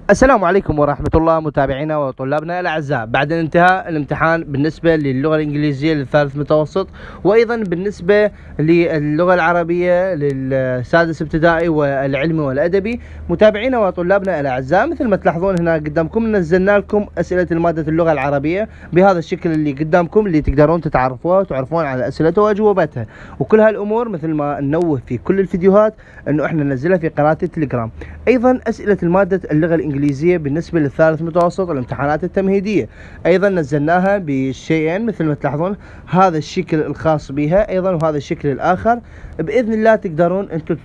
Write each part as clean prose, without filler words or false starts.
السلام عليكم ورحمة الله متابعينا وطلابنا الأعزاء. بعد انتهاء الامتحان بالنسبة للغة الإنجليزية للثالث متوسط، وأيضا بالنسبة للغة العربية للسادس ابتدائي والعلمي والأدبي، متابعينا وطلابنا الأعزاء مثل ما تلاحظون هنا قدامكم نزلنا لكم أسئلة المادة اللغة العربية بهذا الشكل اللي قدامكم، اللي تقدرون تتعرفوها وتعرفون على أسئلتها وأجوبتها. وكل هالأمور مثل ما ننوه في كل الفيديوهات أنه احنا ننزلها في قناة التليجرام. أيضا أسئلة المادة اللغة الإنجليزية بالنسبة للثالث متوسط الامتحانات التمهيدية أيضا نزلناها بشيئين مثل ما تلاحظون، هذا الشكل الخاص بها أيضا وهذا الشكل الآخر. بإذن الله تقدرون أنتم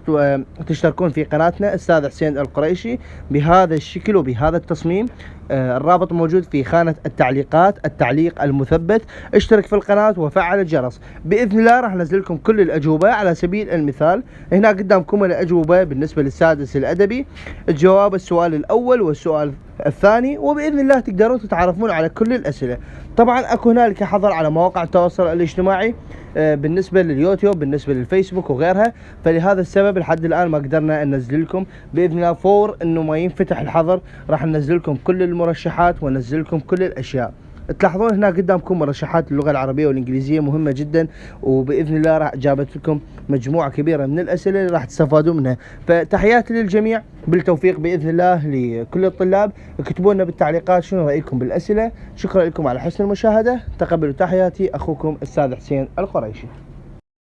تشتركون في قناتنا أستاذ حسين القريشي بهذا الشكل وبهذا التصميم. الرابط موجود في خانة التعليقات، التعليق المثبت. اشترك في القناة وفعل الجرس. بإذن الله راح ننزل لكم كل الأجوبة. على سبيل المثال هنا قدامكم الأجوبة بالنسبة للسادس الأدبي، الجواب السؤال الأول والسؤال الثاني، وبإذن الله تقدرون تتعرفون على كل الأسئلة. طبعا أكو هنالك حظر على مواقع التواصل الاجتماعي بالنسبة لليوتيوب، بالنسبة للفيسبوك وغيرها، فلهذا السبب لحد الآن ما قدرنا ننزل لكم. بإذن الله فور إنه ما ينفتح الحظر راح ننزل لكم كل المرشحات وننزل لكم كل الأشياء. تلاحظون هنا قدامكم مرشحات اللغة العربية والإنجليزية مهمة جدا، وبإذن الله راح جابت لكم مجموعة كبيرة من الأسئلة اللي راح تستفادوا منها. فتحياتي للجميع، بالتوفيق بإذن الله لكل الطلاب. اكتبوا لنا بالتعليقات شنو رأيكم بالأسئلة. شكرا لكم على حسن المشاهدة. تقبلوا تحياتي، أخوكم الأستاذ حسين القريشي.